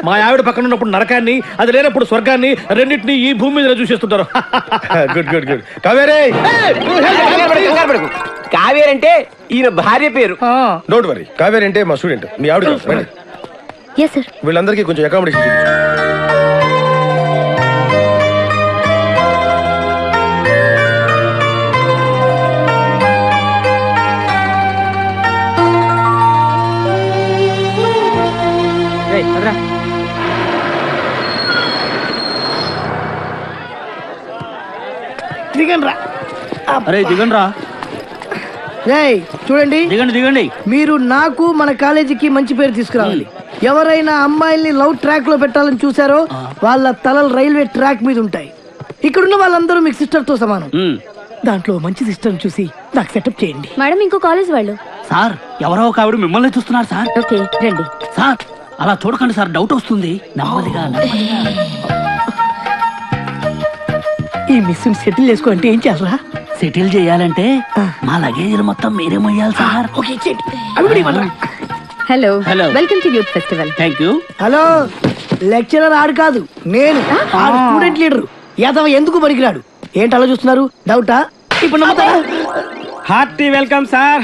మా ఆవిడ పక్కన ఉన్నప్పుడు నరకాన్ని, అది లేనప్పుడు స్వర్గాన్ని, రెండింటినీ ఈ భూమి మీద చూసేస్తుంటారు. Good good good. కావేరే, కావేరి అంటే ఈయన భార్య పేరు. Don't worry. కావేరి అంటే మా స్టూడెంట్, మీ ఆవిడ కాదు. రండి. yes sir. వీళ్ళందరికీ కొంచెం అకామిడేషన్ చూపించు. దిగండి రా. అరే దిగండి రా. చూడండి, దిగండి దిగండి. మీరు నాకు మన కాలేజీకి మంచి పేరు తీసుకురావాలి. ఎవరైనా అమ్మాయిల్ని లవ్ ట్రాక్ లో పెట్టాలని చూసారో వాళ్ళ తలలు రైల్వే ట్రాక్ మీద ఉంటాయి. ఇక్కడున్న వాళ్ళందరూ మీకు సిస్టర్ తో సమానం. దాంట్లో మంచి సిస్టర్ చూసి నాకు సెటప్ చేయండి. మేడం ఇంకో కాలేజ్ వాళ్ళు. సార్ ఎవరో ఒక ఆవిడ మిమ్మల్ని చూస్తున్నారు సార్. ఓకే రండి. సార్ అలా చూడకండి సార్, డౌట్ వస్తుంది. నెమ్మదిగా నెమ్మదిగా. ఈ మిస్ సెటిల్ చేసుకో అంటే ఏం చేయాలరా? సెటిల్ చేయాలంటే మా లగేజ్ మొత్తం మీరే మొయ్యాలి సార్. ఓకే అవి hello Hello. Welcome to youth festival. Thank you. Hello, lecturer ఆడు కాదు, నేను ఆడు స్టూడెంట్ లీడర్. యాదవ ఎందుకు పనికిరాడు? ఏంటి అలా చూస్తున్నారు? డౌటా? ఇప్పుడు నమ్ముతారా? Hearty welcome sir.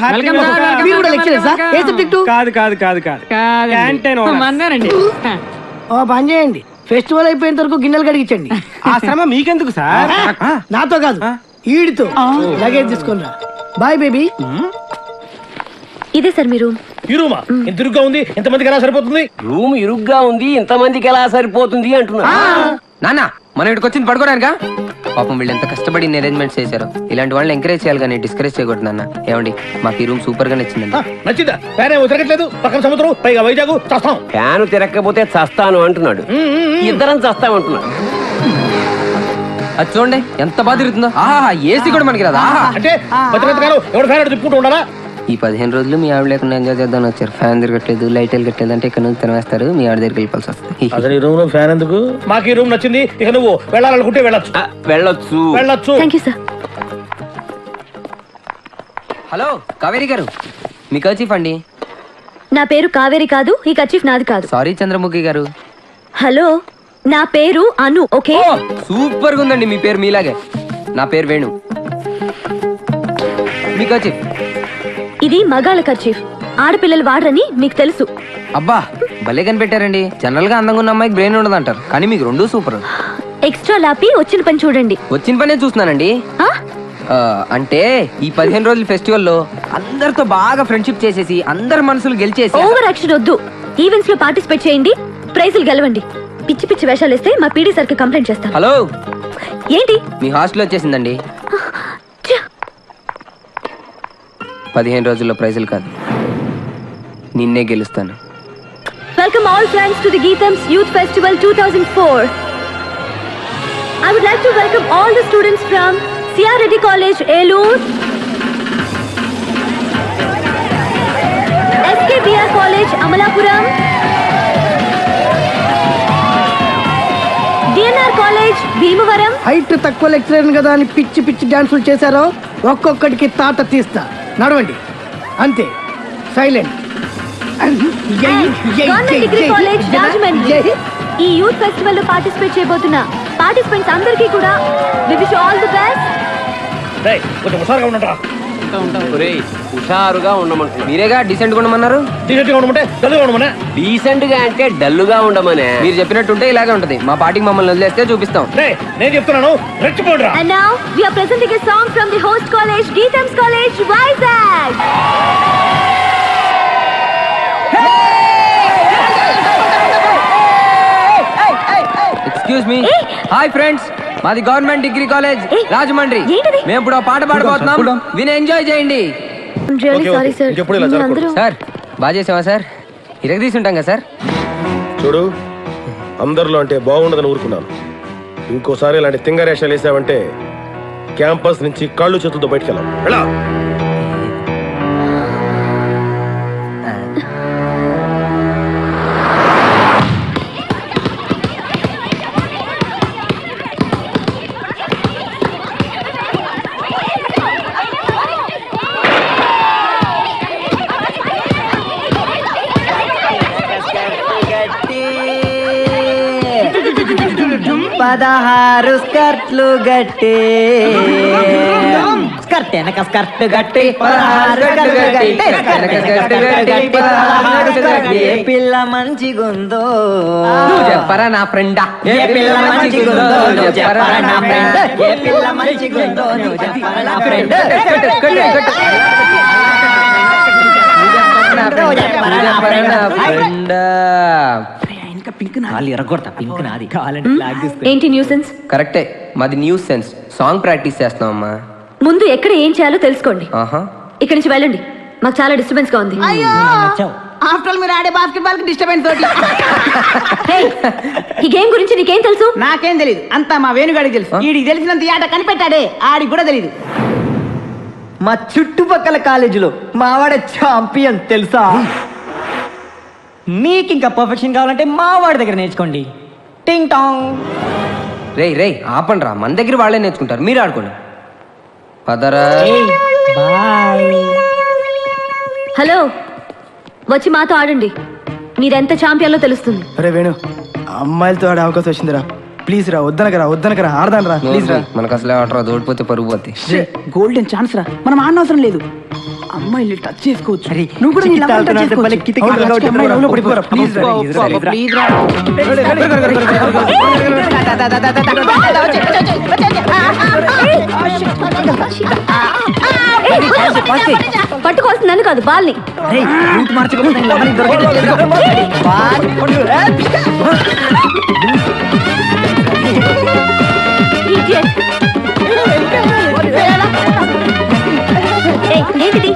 మీరు కూడా లెక్చరర్ సార్? ఏ సబ్జెక్టు? కాదు కాదు కాదు కాదు క్యాంటీన్ ఓ పని చేయండి, ఫెస్టివల్ అయిపోయేంత వరకు గిన్నెలు కడిగించండి. ఆ శ్రమ మీకెందుకు సార్? నాతో కాదు, ఈడితో. లగేజ్ తీసుకున్నా. Bye baby. ఇదే సార్ మీ రూమ్. ఈ రూమా ఎంత ఇరుగ్గా ఉంది, ఎంతమందికి ఎలా సరిపోతుంది? రూమ్ ఇరుగ్గా ఉంది, ఇంతమందికి ఎలా సరిపోతుంది అంటున్నా. నాన్న మనం ఇక్కడికి వచ్చింది పడుకోడానికా? పాపం వీళ్ళు ఎంత కష్టపడి ఇన్ని అరేంజ్మెంట్స్ చేశారు. ఇలాంటి వాళ్ళని ఎంకరేజ్ చేయాలి కానీ డిస్కరేజ్ చేయకూడదు నాన్న. ఏమండి మాకు ఈ రూమ్ సూపర్ గా నచ్చిందండి. నచ్చిందా? ఫ్యాన్ ఏమో తిరగట్లేదు, పక్కన సముద్రం, పైగా వైజాగ్. చస్తాం. ఫ్యాన్ తిరగకపోతే చస్తాను అంటున్నాడు. ఇద్దరం చస్తామంటున్నాడు. అది చూడండి ఎంత బాగా తిరుగుతుందో. ఆహా ఏసీ కూడా మనకి రాదా? అంటే బతికాలం ఎవడు ఫ్యాన్ తిప్పుకుంటూ ఉండాలా? ఈ 15 రోజులు మీ ఆవిడ లేకుండా ఎంజాయ్ చేద్దామని వచ్చారు. ఫ్యాన్ తిరగట్లేదు, లైట్ వెళ్ళట్లేదు అంటే ఇక్కడ నుంచి తినేస్తారు. మీ ఆవిడ దగ్గరికి వెళ్ళిపోవాల్సి వస్తుంది. అసలు ఈ రూమ్ లో ఫ్యాన్ ఎందుకు? మాకు ఈ రూమ్ నచ్చింది. ఇక నువ్వు వెళ్ళాలనుకుంటే వెళ్ళొచ్చు. వెళ్ళొచ్చు వెళ్ళొచ్చు. Thank you sir. Hello Kaveri గారు, మీ కర్చీఫ్ అండి. నా పేరు కావేరి కాదు, ఈ కర్చీఫ్ నాది కాదు. సారీ చంద్రముఖి గారు. హలో, నా పేరు అను. ఓకే సూపర్ గా ఉందండి మీ పేరు మీలాగే. నా పేరు వేణు. మీ కర్చీఫ్. ఇది మగాళ్ళ కర్చీఫ్, ఆడపిల్లలు వాడరని మీకు తెలుసు. అబ్బా భలే కనిపెట్టారండి. జనరల్ గా అందంగా ఉన్న అమ్మాయికి బ్రెయిన్ ఉండదు అంటారు, కానీ మీకు రెండు సూపర్. ఎక్స్ట్రా లాపి వచ్చిన పని చూడండి. వచ్చిన పనే చూస్తున్నానండి. ఆ? అంటే ఈ 15 రోజుల ఫెస్టివల్ లో అందరితో బాగా ఫ్రెండ్షిప్ చేసేసి అందరి మనసులు గెలిచేసి. ఓవర్ యాక్షన్ వద్దు. ఈవెంట్స్ లో పార్టిసిపేట్ చేయండి, ప్రైజులు గెలవండి. పిచ్చి పిచ్చి వేషాలు వేస్తే మా పీడీ సార్కి కంప్లైంట్ చేస్తాం. హలో ఏంటి? మీ హాస్టల్ వచ్చేసిందండి. 15 రోజుల్లో ప్రైజులు కాదు, నిన్నే గెలుస్తాను. Welcome all friends to the Geetham's Youth Festival 2004. I would like to welcome all the students from C.R. Reddy College, Elur, SKBR College, Amalapuram, DNR College, Bhimavaram. Height తక్కువ lecturer కదా అని పిచ్చి పిచ్చి డాన్సులు చేశారో ఒక్కొక్కడికి తాట తీస్తా. నడవండి అంతే, silent. Government degree college, Rajahmundry. ఈ యూత్ ఫెస్టివల్ లో పార్టిసిపేట్ చేయబోతున్న పార్టిసిపెంట్స్ అందరికీ కూడా we wish all the best. రేయ్ కొంచెం హుషారుగా ఉండరా. హుషారుగా ఉండమంటున్నా. మీరేగా డీసెంట్ గా ఉండమన్నారు. డీసెంట్ గా ఉండమంటే డల్గా ఉండమనే. డీసెంట్ గా అంటే డల్లుగా ఉండమనే. మీరు చెప్పినట్టుంటే ఇలాగే ఉంటది. మా పార్టీకి మమ్మల్ని వదిలేస్తే చూపిస్తాం. రేయ్ నేను చెప్తున్నాను, రెచ్చిపోండిరా. And now we are presenting a song from the host college, Geetham's College, Vizag. Excuse me. Hi friends, మాది గవర్నమెంట్ డిగ్రీ కాలేజ్ రాజమండ్రి. ఏంటిది? మేము ఇప్పుడు పాట పాడబోతున్నాం, విని ఎంజాయ్ చేయండి. I'm really sorry sir. Sir బాగా చేసావా సార్? ఇరగదీసి ఉంటాం కదా సార్. చూడు, అందరిలో అంటే బాగుండదని ఊరుకున్నాను. ఇంకోసారి ఇలాంటి తింగరేషాలు వేసావంటే క్యాంపస్ నుంచి కాళ్ళు చేతులతో బయటకు వెళ్ళాం. ఎలా? గట్టి 16 స్కర్ట్లు గట్టి స్కర్ట్ వెనక స్కర్ట్ గట్టి 16 స్కర్ట్లు గట్టి ఏ పిల్ల మంచిగుందో నువ్వు చెప్పరా నా ఫ్రెండా ఏ పిల్ల మంచిగుందో నువ్వు చెప్పరా నా ఫ్రెండ్ ఏ పిల్ల మంచిగుందో నువ్వు చెప్పరా నా ఫ్రెండ్ కాళ్ళు ఎరగొడతా పింక్ నాది కావాలంటే ఫ్లాగ్ తీసుకో ఏంటి న్యూసెన్స్? కరెక్టే, మాది న్యూస్ సెన్స్. సాంగ్ ప్రాక్టీస్ చేస్తున్నామమ్మా. ముందు ఎక్కడ ఏం చేయాలో తెలుసుకోండి. ఆహా, ఇక్కడి నుంచి వెళ్ళండి, మాకు చాలా డిస్టర్బెన్స్ గా ఉంది. ఆఫ్టర్ ఆల్ మీరు ఆడే బాస్కెట్బాల్ కి డిస్టర్బెన్స్ తోటి Hey, ఈ గేమ్ గురించి నీకేం తెలుసు? నాకేం తెలియదు, అంతా మా వేణుగాడికి తెలుసు. వీడికి తెలిసినంత ఈ ఆట కనిపెట్టాడే ఆడికి కూడా తెలియదు. మా చుట్టుపక్కల కాలేజీలో మావాడ ఛాంపియన్ తెలుసా? మీకు ఇంకా పర్ఫెక్షన్ కావాలంటే మావాడి దగ్గర నేర్చుకోండి. టింగ్ టాంగ్. రేయ్ రేయ్ ఆపండి రా, మన దగ్గర వాళ్ళే నేర్చుకుంటారు, మీరు ఆడుకోండి. పదరా. హలో, వచ్చి మాతో ఆడండి, మీరెంత ఛాంపియన్లో తెలుస్తుంది. అరే వేణు, అమ్మాయిలతో ఆడే అవకాశం వచ్చిందిరా. ప్లీజ్ రా, వద్దనకరా ఆడదాను రా, ప్లీజ్ రా. మనకు అసలే ఆటరా, దోడిపోతే పరుగు పోతే. గోల్డెన్ ఛాన్స్ రా, మనం ఆడనవసరం లేదు. అమ్మాయిని టచ్ చేసుకోవచ్చు. నువ్వు కూడా నీ లవ్ touch చేసుకోవచ్చు. అమ్మాయి లవ్లో పడిపోరా, ప్లీజ్ రా. ప్లీజ్ రా. పట్టుకోవాల్సింది నన్ను కాదు, బాల్ని. Idiot. ఏయ్, ఏంటిది?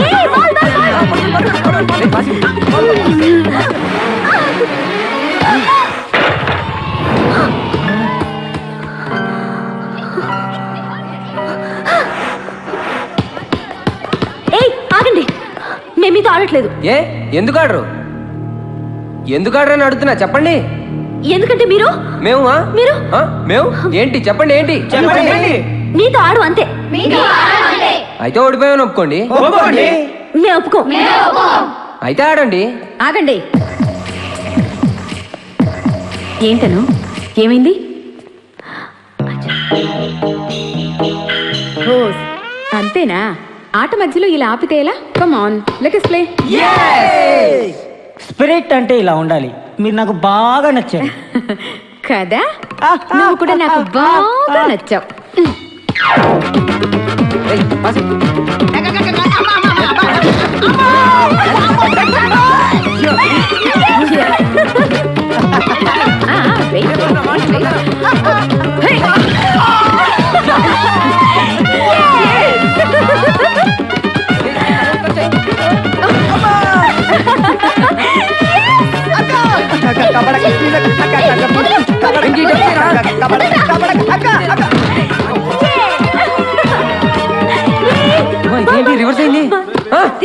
ఏయ్, బాల్, బాల్, బాల్. ఏయ్, ఆగండి, నేను మీతో ఆడట్లేదు. ఏ ఎందుకు ఆడరు? ఎందుకు ఆడరు అని అడుగుతున్నా, చెప్పండి. ఎందుకంటే మీరు మేము మీరు మేము ఏంటి చెప్పండి, ఏంటి మీతో ఆడు అంతే. అయితే ఓడిపోయామని ఒప్పుకోండి. మేము ఒప్పుకో. అయితే ఆడండి. ఆగండి. ఏంటను, ఏమైంది? అంతేనా? ఆట మధ్యలో ఇలా ఆపితే ఎలా? Come on, let's play. Spirit అంటే ఇలా ఉండాలి. మీరు నాకు బాగా నచ్చారు కదా, నువ్వు కూడా నాకు బాగా నచ్చావు. ఏయ్, పాస్. రివర్స్ అయింది.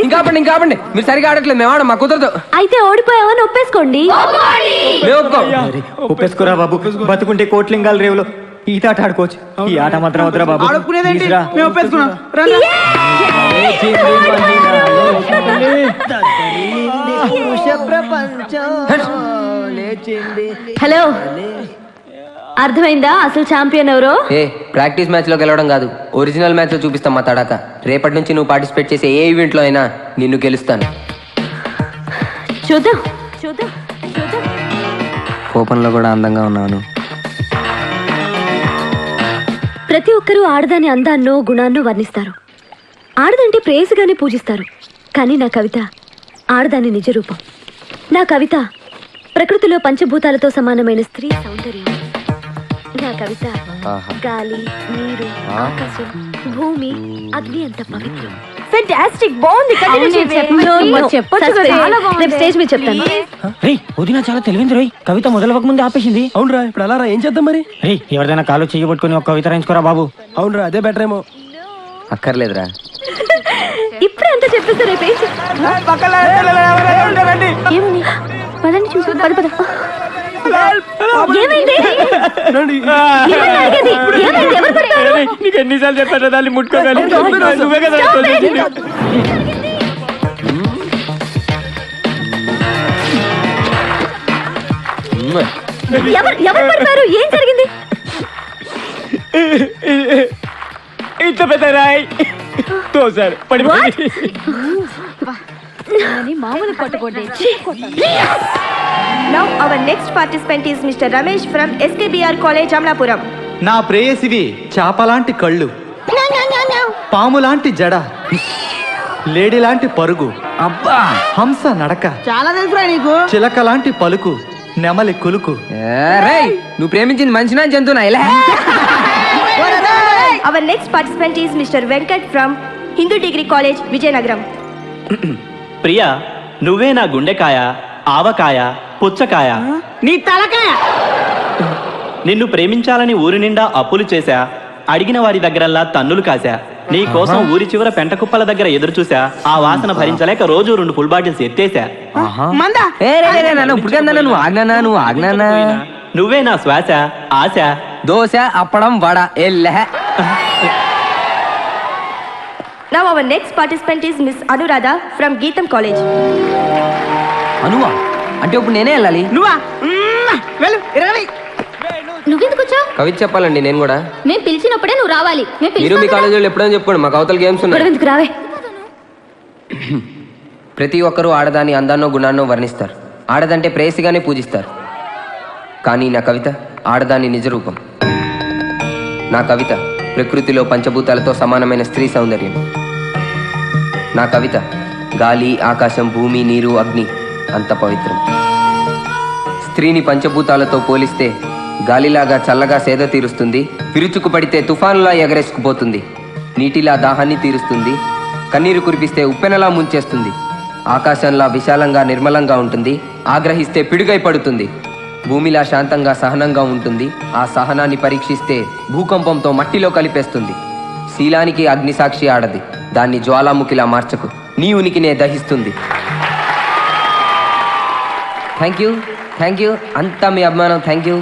ఇంకా ఆపండి, మీరు సరిగా ఆడట్లేదు, మేము ఆడం, మా కుదరదు. అయితే ఓడిపోయావని ఒప్పేసుకోండి. మేము ఒప్పుకోం. ఒప్పేసుకోరా బాబు, బతుకుంటే కోట్లింగాల రేవులో ఈత ఆట ఆడుకోవచ్చు. ఈ ఆట మాత్రం వద్దురా బాబు. ఆడుకునేదేంటి, మేము ఒప్పేసుకున్నాం. హలో, అర్థమైందా అసలు ఛాంపియన్ ఎవరో? ఏ ప్రాక్టీస్ మ్యాచ్ లో గెలవడం కాదు, ఒరిజినల్ మ్యాచ్ లో చూపిస్తాం మా తడాక. రేపటి నుంచి నువ్వు పార్టిసిపేట్ చేసే ఏ ఈవెంట్ లో అయినా నిన్ను గెలుస్తాను. చూద్దాం చూద్దాం చూద్దాం. కోపంలో కూడా అందంగా ఉన్నాను. ప్రతి ఒక్కరూ ఆడదాని అందాన్నో గుణాన్నో వర్ణిస్తారు. ఆడదంటే ప్రేయసిగానే పూజిస్తారు. కానీ నా కవిత ఆడదాని నిజ రూపం. నా కవిత ప్రకృతిలో పంచభూతాలతో సమానమైన స్త్రీ సౌందర్యం. నా కవిత గాలి, నీరు, ఆకాశం, భూమి, అగ్ని అంత పవిత్రం. ఫెంటాస్టిక్, బాగుంది. స్టేజ్ మీద చెప్తాను. వదిన చాలా తెలివింది రోయ్, కవిత మొదలవక ముందే ఆపేసింది. అవునరా, ఇప్పుడు అలా రా, ఏం చేద్దాం మరి? ఎవరిదైనా కాలు చెయ్యబట్టుకుని ఒక కవిత రాయించుకోరా బాబు. అవునరా, అదే బెటర్ ఏమో. అక్కర్లేదురా, ఇప్పుడే అంతా చెప్పేస్తారు. రేపు ఏం పదండి చూసి పద పద. ఏమైంది? ఏమైంది అడిగేది? ఏమైంది? ఎవరు పడతారు? నీకు ఎన్నిసార్లు చెప్పాను దాన్ని ముట్టుకోగాలి నువ్వే కదా ఎవరు పడతారు? ఏం జరిగింది? ఇంత పెద్ద రాయి తోసారు పడిపోయింది. Now our next participant is Mr. Ramesh from SKBR College, Amlapuram. నా ప్రేయసివి చాపలాంటి కళ్ళు, పాములాంటి జడ, లేడీలాంటి పరుగు, అబ్బా హంస నడక, చాలా తెలుసురా నీకు. చిలకలాంటి పలుకు, నెమలి కులుకు. రేయ్, నువ్వు ప్రేమించింది మనిషినా జంతువునా? ఇలా Our next participant is Mr. Venkat from Hindu Degree College, Vijayanagaram. Priya, నువ్వే నా గుండెకాయ, ఆవకాయ, పుచ్చకాయ, నీ తలకాయ. నిన్ను ప్రేమించాలని ఊరి నిండా అప్పులు చేశా, అడిగిన వారి దగ్గరల్లా తన్నులు కాశా, నీ కోసం ఊరి చివర పెంట కుప్పల దగ్గర ఎదురు చూసా, ఆ వాసన భరించలేక రోజు 2 ఫుల్ బాటిల్స్ ఎత్తేసా. మందా నువ్వు ఆజ్ఞానా నువ్వే నా శ్వాస, ఆశ. దోశ, అప్పడం, vada, ఎల్లె. Now our next participant is Miss Anuradha from Geetam College. అనువా అంటే ఇప్పుడు నేనే వెళ్ళాలి? నువ్వా? వెళ్ళు, ఇరవై. నువ్వెందుకు వచ్చావు? కవిత చెప్పాలండి నేను కూడా. మేము పిలిచినప్పుడే నువ్వు రావాలి. మీరు మీ కాలేజీలో ఎప్పుడైనా చెప్పుకోండి, మాకు అవతల గేమ్స్ ఉన్నాయి. ఎందుకు రావే? ప్రతి ఒక్కరూ ఆడదాని అందాన్నో గుణాన్నో వర్ణిస్తారు, ఆడదంటే ప్రేయసిగానే పూజిస్తారు. కానీ నా కవిత ఆడదాని నిజరూపం. నా కవిత ప్రకృతిలో పంచభూతాలతో సమానమైన స్త్రీ సౌందర్యం. నా కవిత గాలి, ఆకాశం, భూమి, నీరు, అగ్ని అంత పవిత్రం. స్త్రీని పంచభూతాలతో పోలిస్తే గాలిలాగా చల్లగా సేద తీరుస్తుంది, విరుచుకు పడితే తుఫానులా ఎగరేసుకుపోతుంది, నీటిలా దాహాన్ని తీరుస్తుంది, కన్నీరు కురిపిస్తే ఉప్పెనలా ముంచేస్తుంది, ఆకాశంలా విశాలంగా నిర్మలంగా ఉంటుంది, ఆగ్రహిస్తే పిడుగై పడుతుంది, భూమిలా శాంతంగా సహనంగా ఉంటుంది, ఆ సహనాన్ని పరీక్షిస్తే భూకంపంతో మట్టిలో కలిపేస్తుంది. శీలానికి అగ్నిసాక్షి ఆడది, దాన్ని జ్వాలాముఖిలా మార్చకు, నీ ఉనికినే దహిస్తుంది. థ్యాంక్ యూ, అంతా మీ అభిమానం. Thank you.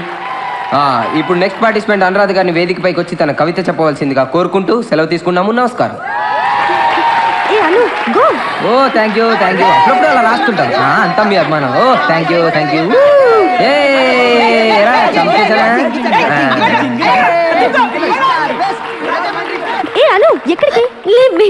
ఇప్పుడు నెక్స్ట్ పార్టిసిపెంట్ అనురాధ గారిని వేదికపైకి వచ్చి తన కవిత చెప్పవలసిందిగా కోరుకుంటూ సెలవు తీసుకున్నాము. నమస్కారం. Oh thank you. అప్పుడప్పుడు అలా రాస్తుంటాను. అంతా మీ అభిమానం. Oh thank you. ఎక్కడికి? Leave me.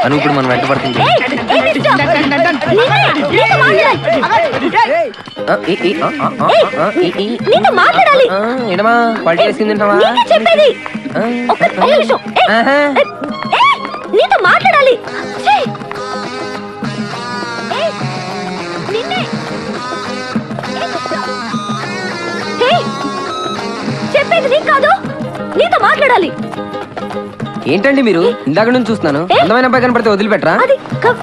అను ఇప్పుడు మనం వెంట పడుతుంది. ఏడమా పల్టీ వేసింది చెప్పేది నీతో మాట్లాడాలి. చెప్పేది నీకు కాదు, నీతో మాట్లాడాలి. ఏంటండి మీరు? ఇందాక నుంచి చూస్తున్నాను, అందమైన అబ్బాయి కనపడితే వదిలిపెట్టరా?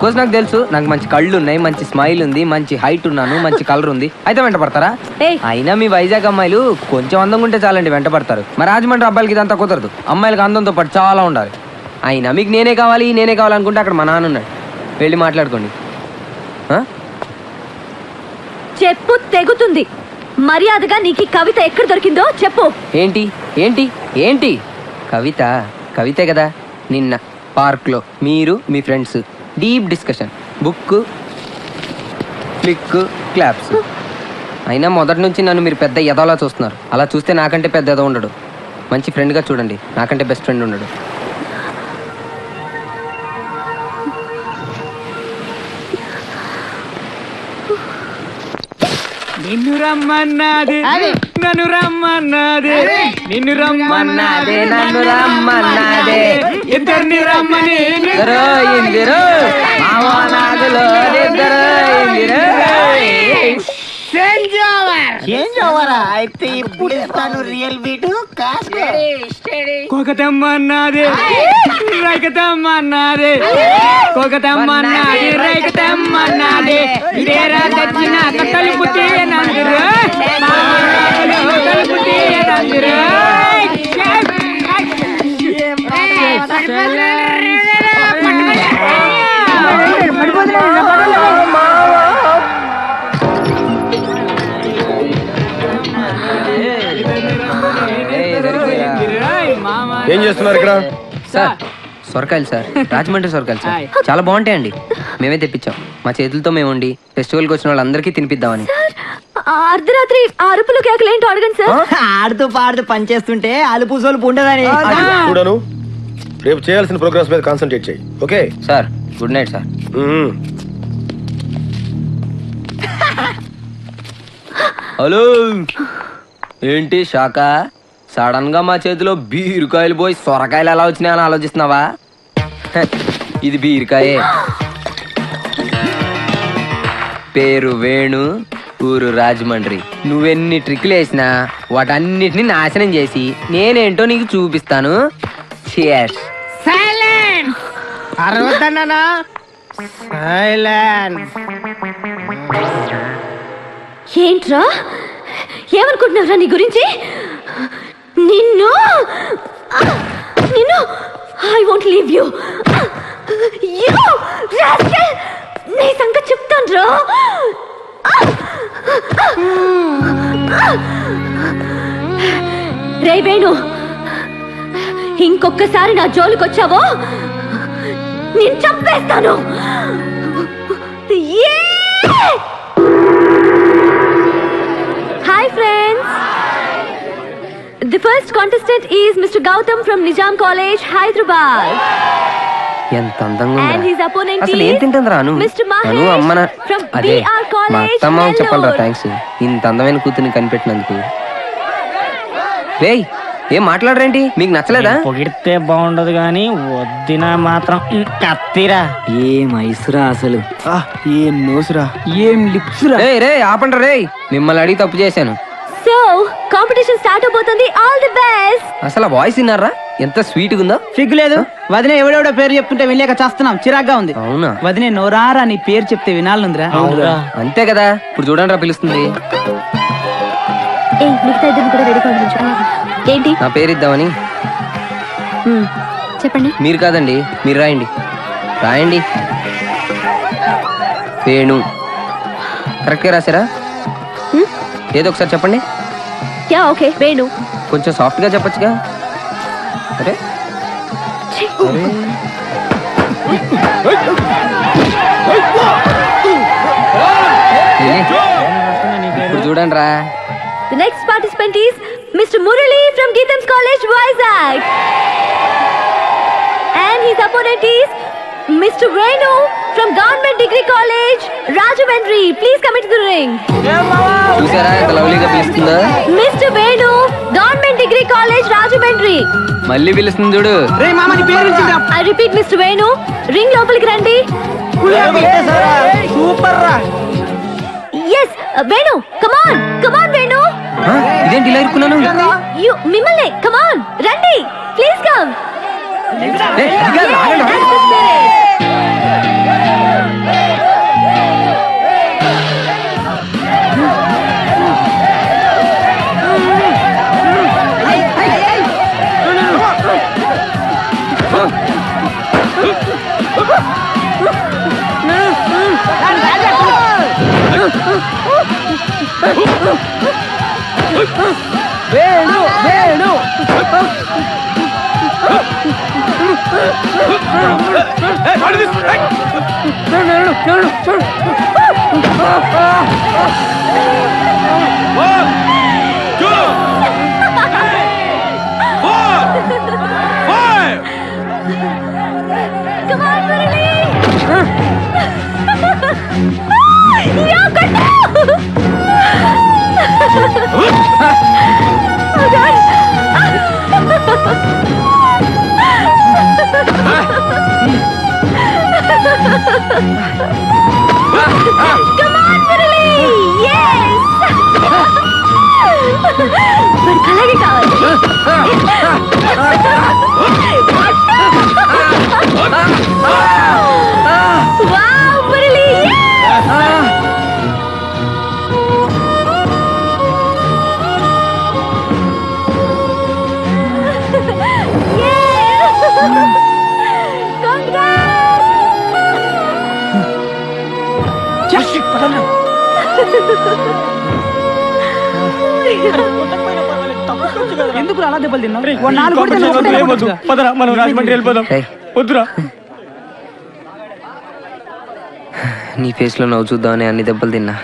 కోర్స్ నాకు తెలుసు, నాకు మంచి కళ్ళు ఉన్నాయి, మంచి స్మైల్ ఉంది, మంచి హైట్ ఉన్నాను, మంచి కలర్ ఉంది, అయితే వెంట పడతారా? అయినా మీ వైజాగ్ అమ్మాయిలు కొంచెం అందంగా ఉంటే చాలండి వెంట పడతారు. మా రాజమండ్రి అబ్బాయిలకి ఇదంతా కుదరదు, అమ్మాయిలకి అందంతో పాటు చాలా ఉండాలి. అయినా మీకు నేనే కావాలనుకుంటే అక్కడ మా నాన్న ఉన్నాడు, వెళ్ళి మాట్లాడుకోండి. చెప్పు, తెగుతుంది. మర్యాదగా నీకు కవిత ఎక్కడ దొరికిందో చెప్పు. ఏంటి కవితే కదా. నిన్న పార్క్లో మీరు మీ friends deep discussion, book, click, claps. అయినా మొదటి నుంచి నన్ను మీరు పెద్ద ఎదలా చూస్తున్నారు. అలా చూస్తే నాకంటే పెద్ద ఎద ఉండడు. మంచి ఫ్రెండ్గా చూడండి, నాకంటే బెస్ట్ ఫ్రెండ్ ఉండడు. నిన్ను రమ్మన్నది నన్ను రమ్మన్నది, నిన్ను రమ్మన్నది నన్ను రమ్మన్నది, ఇద్దరిని రమ్మని చేంజ్ అవ్వరా అయితే ఇప్పుడు ఇస్తాను రియల్ బీటు కోకతమ్మన్నది రైకతమ్మన్నది కోకతమ్మన్నది రైకతమ్మన్నది ఇదేరా తెచ్చిన కలుపుతే నందురు కలుపుతే నందురు ఏం చేస్తున్నారు ఇక్కడ? సార్ సొరకాయలు సార్, రాజమండ్రి సొరకాయలు సార్, చాలా బాగుంటాయండి. మేమే తెప్పించాం, మా చేతులతో మేము వండి ఫెస్టివల్కి వచ్చిన వాళ్ళందరికీ తినిపిద్దామని. అర్ధరాత్రి అరుపులు కేకలేంటో అడగండి సార్. ఆడుతూ పాడుతూ పని చేస్తుంటే అలుపు సోలుపు ఉండదని. చూడను, రేపు చేయాల్సిన ప్రోగ్రామ్స్ మీద కాన్సన్ట్రేట్ చేయి. Okay sir, good night sir. Hello, ఏంటి శాఖ? సడన్ గా మా చేతిలో బీరకాయలు పోయి సొరకాయలు ఎలా వచ్చినాయని ఆలోచిస్తున్నావా? హ, ఇది బీరకాయే. పేరు వేణు, ఊరు రాజమండ్రి. నువ్వెన్ని ట్రిక్లు వేసినా వాటన్నిటిని నాశనం చేసి నేనేంటో నీకు చూపిస్తాను. Cheers. ఏంట్రా ఏమనుకుంటున్నావురా నీ గురించి? నిన్ను నిన్ను ఐ వోంట్ లీవ్ యూ. నీ సంగతి చెప్తాను రా. రే వేణు, ఇంకొకసారి నా జోలికొచ్చావో నేను చంపేస్తాను. Hi friends. The first contestant is Mr. Gautam from Nizam College, Hyderabad. ఎంత అందంగా And ఉందా? his opponent అసలు is ఏం తింటుందిరా అను? Mr. Mahesh Anu Ammana from అదే BR మా College, అత్తమ్మ చెప్పాలరా Nellore. థ్యాంక్స్, ఇంత అందమైన కూతుర్ని కనిపెట్టినందుకు. రేయ్, ఏం మాట్లాడరేంటి? మీకు నచ్చలేదా? పొగిడితే బాగుండదు గాని వద్దినా మాత్రం కత్తిరా. ఏం ఐసురా అసలు, ఏం నోసురా, ఏం లిప్స్ రా. రే ఆపండి రే, మిమ్మల్ని అడిగి తప్పు చేశాను. So, competition start అవబోతుంది. All the best. అసలు వాయిస్ విన్నారా? ఎంత స్వీట్ గా ఉందో. సిగ్గు లేదు. వదినే ఎవడెవడో పేరు చెప్తుంటే వెళ్ళాక చేస్తున్నాం, చిరాగ్గా ఉంది. అవునా? వదినే నోరారా నీ పేరు చెప్తే వినాలనుందిరా. అంతే కదా, ఇప్పుడు చూడండి రా పిలుస్తుంది. ఏ మిగతా ఇద్దరిని కూడా రెడీ పంపించు. ఏంటి? నా పేరు ఇద్దామని. చెప్పండి. మీరు కాదండి, మీరు రాయండి. రాయండి. వేణు. కరెక్ట్గా రాశారా? ఏదో ఒకసారి చెప్పండి. Yeah okay, Venu. కొంచెం సాఫ్ట్ గా చెప్పొచ్చుగా. అరే ఇప్పుడు చూడండి రా. The next participant is Mr. Murali from Geetham's College, Vizag. And his opponent is Mr. Venu from Government Degree College, Rajahmundry. Please come into the ring. చూసారా ఎంత లవ్లీగా పిలుస్తుందో? Mr. Venu, Government Degree College, Rajahmundry. మళ్ళీ పిలుస్తుంది చూడు. రే మామ నీ పేరు పిలిచిందిరా. I repeat, Mr. Venu, ring లోపలికి రండి. సూపర్ రా. Yes, Venu, come on, Venu. ఇదేంటి ఇలా ఇరుక్కున్నాను? మిమ్మల్ని, come on, రండి, please come. ఏయ్, అది కాదు, ఆగండి, ఆగండి. That's the spirit. Venu Venu Come on, Murali. Yeah, Kata. Oh God. Come on, Murali. Yes. వాడికి అలాగే కావాలి. వావ్, మురళి! ఎందుకు అలా దెబ్బలు తిన్నావు? వాడు 4 కొడితే నువ్వు ఒకటే కొట్టొచ్చుగా. పదరా మనం రాజమండ్రి వెళ్ళిపోదాం. ఏయ్, వద్దురా. నీ ఫేస్లో నవ్వు చూద్దామని అన్ని దెబ్బలు తిన్నా.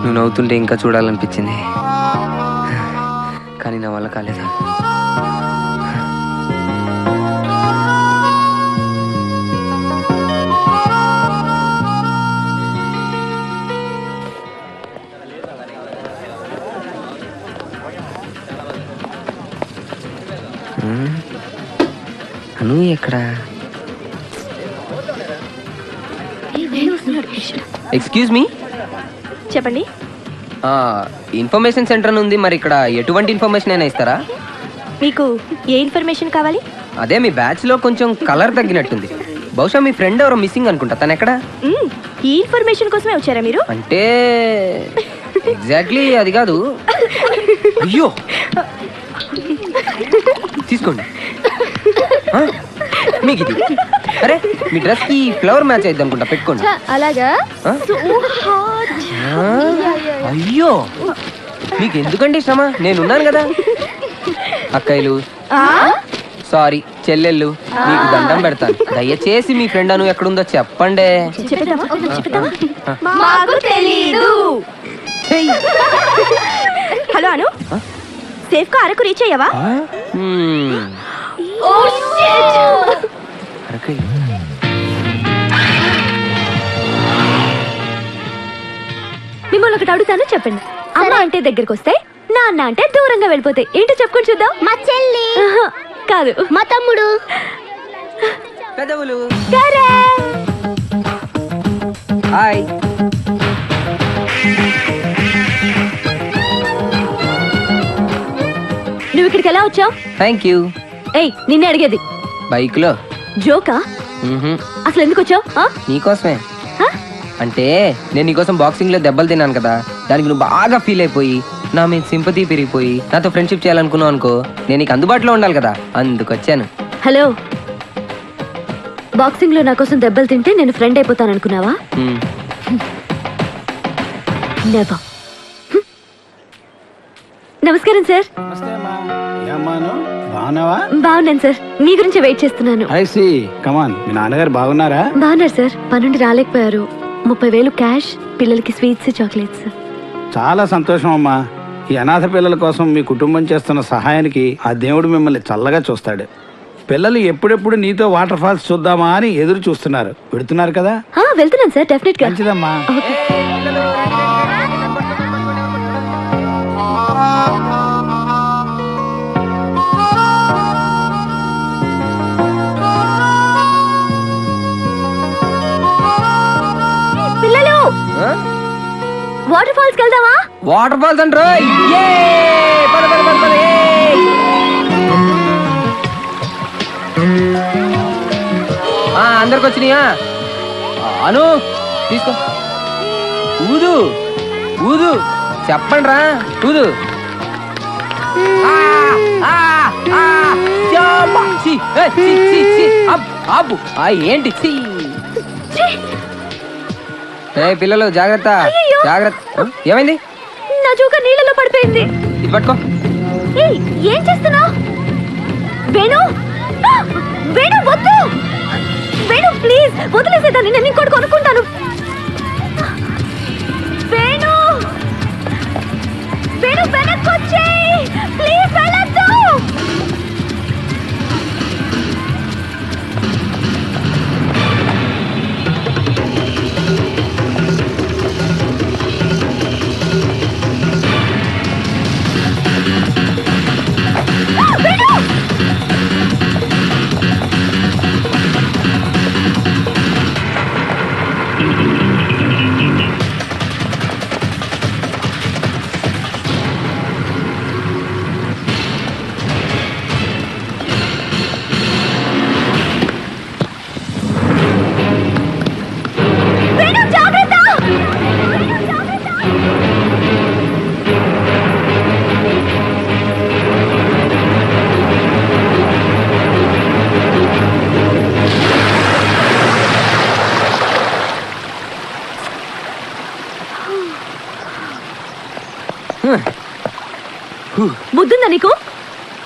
నువ్వు నవ్వుతుంటే ఇంకా చూడాలనిపించింది, కానీ నా వల్ల కాలేదు. అను ఎక్కడ? ఎక్స్క్యూజ్ మీ, చెప్పండి. ఇన్ఫర్మేషన్ సెంటర్ ఉంది, మరి ఇక్కడ ఎటువంటి ఇన్ఫర్మేషన్ అయినా ఇస్తారా? మీకు ఏ ఇన్ఫర్మేషన్ కావాలి? అదే మీ బ్యాచ్ లో కొంచెం కలర్ తగ్గినట్టుంది. బహుశా మీ ఫ్రెండ్ ఎవరో మిస్సింగ్ అనుకుంటా. తను ఎక్కడ? ఈ ఇన్ఫర్మేషన్ కోసమే వచ్చారా మీరు? అంటే ఎగ్జాక్ట్లీ అది కాదు. అయ్యో, తీసుకోండి. మీకు ఇది, అరే మీ డ్రెస్ కి ఫ్లవర్ మ్యాచ్ అయింది అనుకుంటా, పెట్టుకోండి. అలాగా? అయ్యో, మీకు ఎందుకండి శ్రమ, నేనున్నాను కదా. అక్కయ్యలు, సారీ చెల్లెళ్ళు, మీకు దండం పెడతాను. దయచేసి మీ ఫ్రెండ్ అను ఎక్కడుందో చెప్పండి. హలో అను, సేఫ్ గా అరకు రీచ్ అయ్యావా? మిమ్మల్ని ఒకటి అడుగుతాను, చెప్పండి. అమ్మ అంటే దగ్గరకు వస్తాయి, నాన్న అంటే దూరంగా వెళ్ళిపోతాయి. ఏంటో చెప్పుకొని చూద్దాం. మా చెల్లి కాదు, మా తమ్ముడు. పెదవులు. హాయ్. నువ్వు ఇక్కడికి ఎలా వచ్చావు? Thank you. ఏయ్, నిన్నే అడిగేది. బైక్ లో. జోకా? అసలు ఎందుకు వచ్చావు? నీకోసమే. అంటే నేను నీకోసం బాక్సింగ్ లో దెబ్బలు తిన్నాను కదా, దానికి నువ్వు బాగా ఫీల్ అయిపోయి నా మీద సింపతి పెరిగిపోయి నాతో ఫ్రెండ్షిప్ చేయాలనుకున్నావు అనుకో, నేను నీకు అందుబాటులో ఉండాలి కదా, అందుకొచ్చాను. హలో, బాక్సింగ్ లో నా కోసం దెబ్బలు తింటే నేను ఫ్రెండ్ అయిపోతాను అనుకున్నావా? నెవర్. నమస్కారం సార్. బాగున్నాను సార్, మీ గురించి వెయిట్ చేస్తున్నాను. మీ నాన్నగారు బాగున్నారా? బాగున్నారు సార్, పనుండి రాలేకపోయారు. 30,000 క్యాష్, పిల్లలకి స్వీట్స్, చాక్లెట్స్. చాలా సంతోషం అమ్మా. ఈ అనాథ పిల్లల కోసం మీ కుటుంబం చేస్తున్న సహాయానికి ఆ దేవుడు మిమ్మల్ని చల్లగా చూస్తాడు. పిల్లలు ఎప్పుడెప్పుడు నీతో వాటర్ ఫాల్స్ చూద్దామా అని ఎదురు చూస్తున్నారు. పెడుతున్నారు కదా? వెళ్తున్నాను సార్, డెఫినెట్ గా. మంచిదమ్మా. పిల్లలు, వాటర్ ఫాల్స్ వెళ్దామా? వాటర్ ఫాల్స్ అంటారు. అందరికి వచ్చినాయా? అను తీసుకో. ఊదు ఊదు, చెప్పండి రా, ఊదు. ఏంటి పిల్లలు, జాగ్రత్త జాగ్రత్త. ఏమైంది? నా జోక నీళ్ళలో పడిపోయింది. ఇది పట్టుకో. ఏం చేస్తున్నావు? వేణు, వేణు వద్దు. వేణు ప్లీజ్ వదిలేసేదాన్ని, నేను ఇంకోటి కొనుక్కుంటాను. వేణు, వేణు వెనక్కి వచ్చేయ్ ప్లీజ్, వెళ్ళొద్దు. బుద్ధుందా నీకు?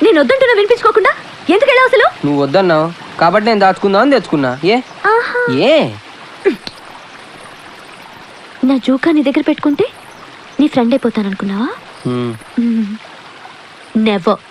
నేను వద్దంటున్నా వినిపించుకోకుండా ఎందుకు వెళ్ళావు అసలు? నువ్వు వద్దన్నావు కాబట్టి నేను దాచుకుందాం అని తెచ్చుకున్నా. ఆహా. ఏ నా జోకా నీ దగ్గర పెట్టుకుంటే నీ ఫ్రెండ్ అయిపోతాను అనుకున్నావా? నెవర్.